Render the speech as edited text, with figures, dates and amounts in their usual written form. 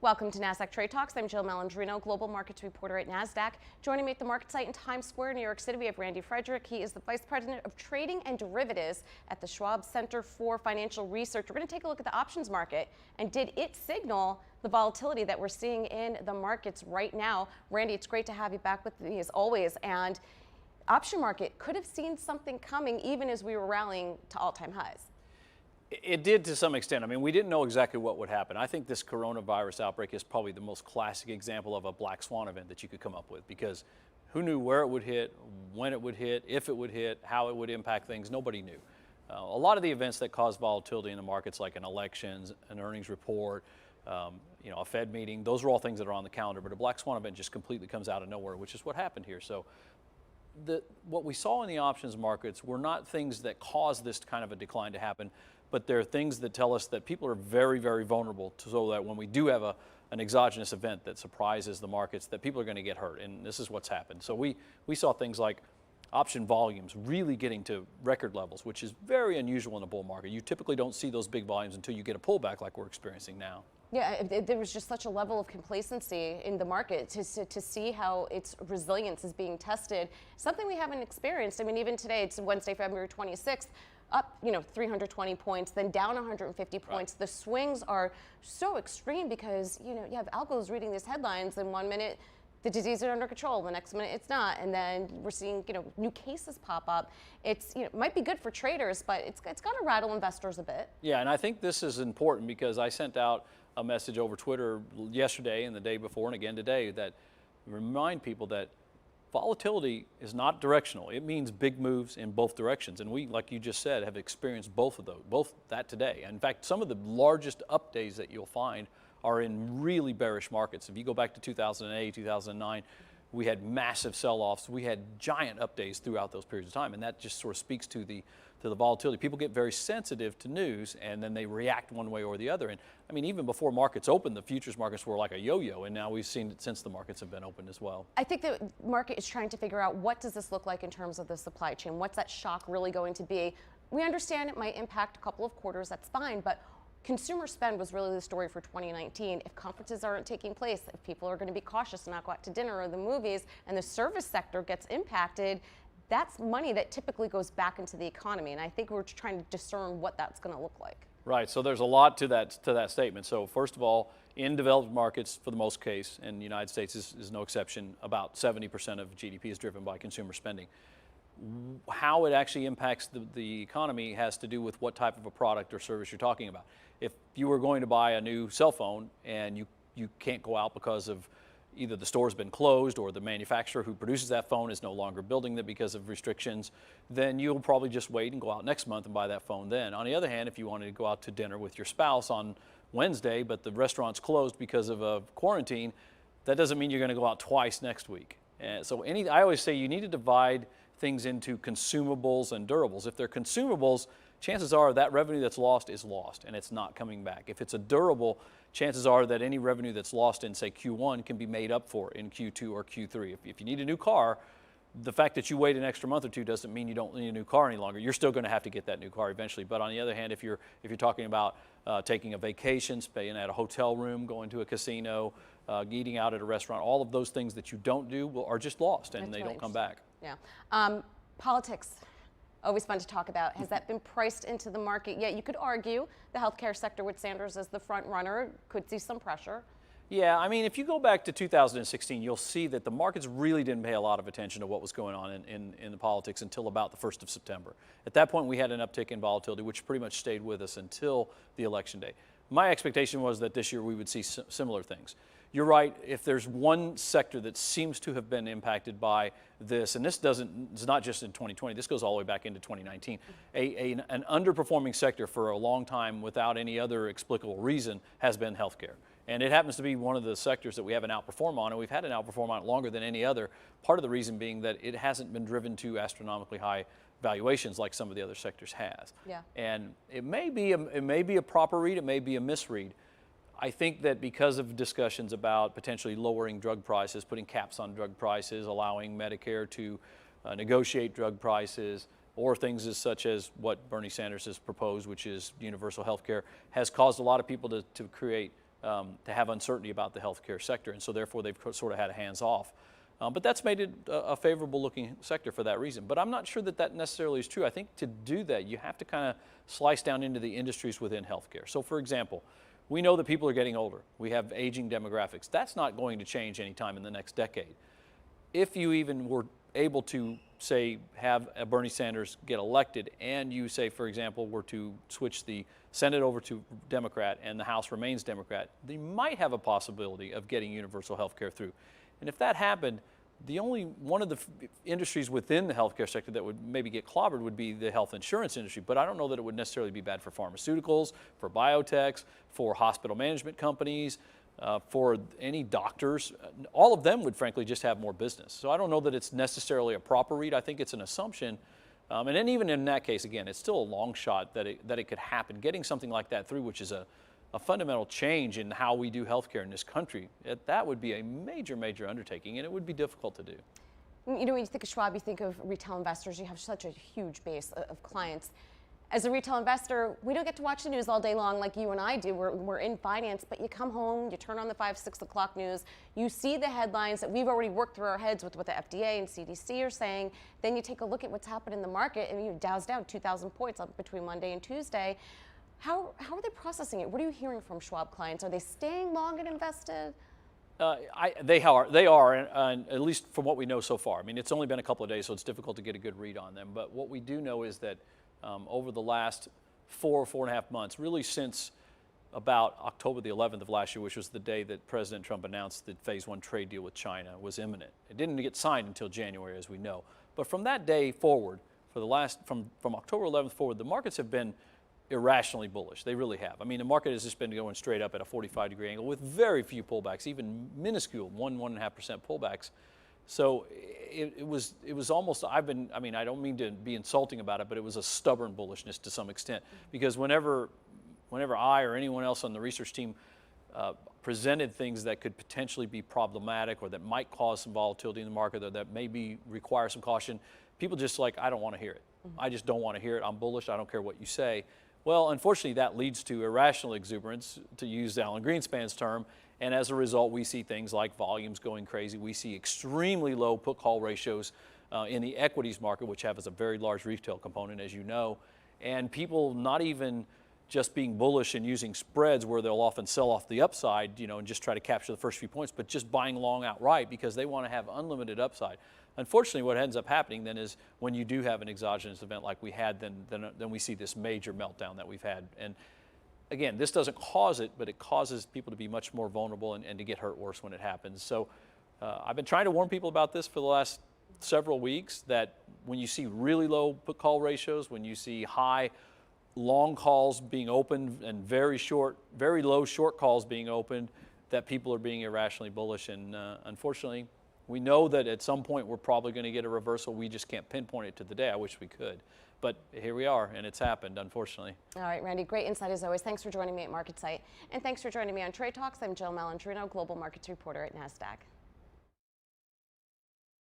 Welcome to Nasdaq Trade Talks. I'm Jill Malandrino, global markets reporter at Nasdaq. Joining me at the market site in Times Square, New York City, we have Randy Frederick. He is the Vice President of Trading and Derivatives at the Schwab Center for Financial Research. We're going to take a look at the options market, and did it signal the volatility that we're seeing in the markets right now? Randy, it's great to have you back with me as always. And option market could have seen something coming even as we were rallying to all-time highs. It did to some extent. I mean, we didn't know exactly what would happen. I think this coronavirus outbreak is probably the most classic example of a black swan event that you could come up with, because who knew where it would hit, when it would hit, if it would hit, how it would impact things? Nobody knew. A lot of the events that cause volatility in the markets, like an elections, an earnings report, a Fed meeting, those are all things that are on the calendar, but a black swan event just completely comes out of nowhere, which is what happened here. So what we saw in the options markets were not things that caused this kind of a decline to happen, but there are things that tell us that people are very, very vulnerable so that when we do have an exogenous event that surprises the markets, that people are going to get hurt, and this is what's happened. So we saw things like option volumes really getting to record levels, which is very unusual in a bull market. You typically don't see those big volumes until you get a pullback like we're experiencing now. Yeah, there was just such a level of complacency in the market to see how its resilience is being tested. Something we haven't experienced. I mean, even today, it's Wednesday, February 26th, up 320 points, then down 150 points. Right. The swings are so extreme because you have algos reading these headlines, and 1 minute the disease is under control, the next minute it's not, and then we're seeing new cases pop up. It's might be good for traders, but it's got to rattle investors a bit. Yeah, and I think this is important because I sent out a message over Twitter yesterday and the day before and again today that remind people that volatility is not directional. It means big moves in both directions, and we, like you just said, have experienced both of those, both that today. In fact, some of the largest up days that you'll find are in really bearish markets. If you go back to 2008, 2009, we had massive sell-offs. We had giant up days throughout those periods of time, and that just sort of speaks to the volatility. People get very sensitive to news, and then they react one way or the other. And I mean, even before markets opened, the futures markets were like a yo-yo, and now we've seen it since the markets have been opened as well. I think the market is trying to figure out, what does this look like in terms of the supply chain? What's that shock really going to be? We understand it might impact a couple of quarters, that's fine, but consumer spend was really the story for 2019. If conferences aren't taking place, if people are going to be cautious and not go out to dinner or the movies, and the service sector gets impacted, that's money that typically goes back into the economy. And I think we're trying to discern what that's going to look like. Right. So there's a lot to that statement. So first of all, in developed markets, for the most case, and the United States is no exception, about 70% of GDP is driven by consumer spending. How it actually impacts the economy has to do with what type of a product or service you're talking about. If you were going to buy a new cell phone and you can't go out because of either the store's been closed or the manufacturer who produces that phone is no longer building it because of restrictions, then you'll probably just wait and go out next month and buy that phone then. On the other hand, if you wanted to go out to dinner with your spouse on Wednesday, but the restaurant's closed because of a quarantine, that doesn't mean you're going to go out twice next week. And so I always say you need to divide things into consumables and durables. If they're consumables, chances are that revenue that's lost is lost and it's not coming back. If it's a durable, chances are that any revenue that's lost in, say, Q1 can be made up for in Q2 or Q3. If you need a new car, the fact that you wait an extra month or two doesn't mean you don't need a new car any longer. You're still going to have to get that new car eventually. But on the other hand, if you're talking about taking a vacation, staying at a hotel room, going to a casino, eating out at a restaurant, all of those things that you don't do are just lost, and they don't come back. Yeah. Politics. Always fun to talk about. Has that been priced into the market yet? You could argue the healthcare sector with Sanders as the front runner could see some pressure. Yeah, I mean, if you go back to 2016, you'll see that the markets really didn't pay a lot of attention to what was going on in the politics until about the 1st of September. At that point, we had an uptick in volatility, which pretty much stayed with us until the election day. My expectation was that this year we would see similar things. You're right, if there's one sector that seems to have been impacted by this, and it's not just in 2020, this goes all the way back into 2019, an underperforming sector for a long time without any other explicable reason has been healthcare. And it happens to be one of the sectors that we have an outperform on, and we've had an outperform on it longer than any other, part of the reason being that it hasn't been driven to astronomically high valuations like some of the other sectors has. Yeah. And it may be a proper read, it may be a misread. I think that because of discussions about potentially lowering drug prices, putting caps on drug prices, allowing Medicare to negotiate drug prices, or things such as what Bernie Sanders has proposed, which is universal health care, has caused a lot of people to create to have uncertainty about the healthcare sector, and so therefore they've sort of had hands off. But that's made it a favorable looking sector for that reason. But I'm not sure that that necessarily is true. I think to do that, you have to kind of slice down into the industries within healthcare. So for example, we know that people are getting older. We have aging demographics. That's not going to change anytime in the next decade. If you even were able to, say, have a Bernie Sanders get elected, and you, say, for example, were to switch the Senate over to Democrat and the House remains Democrat, they might have a possibility of getting universal health care through. And if that happened, the only one of the industries within the healthcare sector that would maybe get clobbered would be the health insurance industry. But I don't know that it would necessarily be bad for pharmaceuticals, for biotechs, for hospital management companies, for any doctors. All of them would frankly just have more business. So I don't know that it's necessarily a proper read. I think it's an assumption. And then even in that case, again, it's still a long shot that it could happen. Getting something like that through, which is a fundamental change in how we do healthcare in this country, that would be a major, major undertaking, and it would be difficult to do. You know, when you think of Schwab, you think of retail investors. You have such a huge base of clients. As a retail investor, we don't get to watch the news all day long like you and I do. We're in finance, but you come home, you turn on the 5, 6 o'clock news, you see the headlines that we've already worked through our heads with what the FDA and CDC are saying. Then you take a look at what's happened in the market, and Dow's down 2,000 points up between Monday and Tuesday. How are they processing it? What are you hearing from Schwab clients? Are they staying long and invested? They are, and at least from what we know so far. I mean, it's only been a couple of days, so it's difficult to get a good read on them. But what we do know is that over the last 4.5 months, really since about October the 11th of last year, which was the day that President Trump announced that Phase 1 trade deal with China was imminent. It didn't get signed until January, as we know. But from that day forward, from October 11th forward, the markets have been irrationally bullish. They really have. I mean, the market has just been going straight up at a 45-degree angle with very few pullbacks, even minuscule 1.5% pullbacks. So it was almost, I don't mean to be insulting about it, but it was a stubborn bullishness to some extent, because whenever I or anyone else on the research team presented things that could potentially be problematic or that might cause some volatility in the market or that maybe require some caution, people just like, I don't want to hear it. I just don't want to hear it. I'm bullish. I don't care what you say. Well, unfortunately, that leads to irrational exuberance, to use Alan Greenspan's term, and as a result, we see things like volumes going crazy. We see extremely low put-call ratios in the equities market, which has a very large retail component, as you know, and people not even just being bullish and using spreads where they'll often sell off the upside, and just try to capture the first few points, but just buying long outright because they want to have unlimited upside. Unfortunately, what ends up happening then is when you do have an exogenous event like we had, then we see this major meltdown that we've had. And again, this doesn't cause it, but it causes people to be much more vulnerable and to get hurt worse when it happens. So I've been trying to warn people about this for the last several weeks, that when you see really low put-call ratios, when you see high long calls being opened and very low short calls being opened, that people are being irrationally bullish. And unfortunately, we know that at some point we're probably going to get a reversal. We just can't pinpoint it to the day. I wish we could. But here we are, and it's happened, unfortunately. All right, Randy, great insight as always. Thanks for joining me at MarketSite. And thanks for joining me on Trade Talks. I'm Jill Malandrino, Global Markets Reporter at Nasdaq.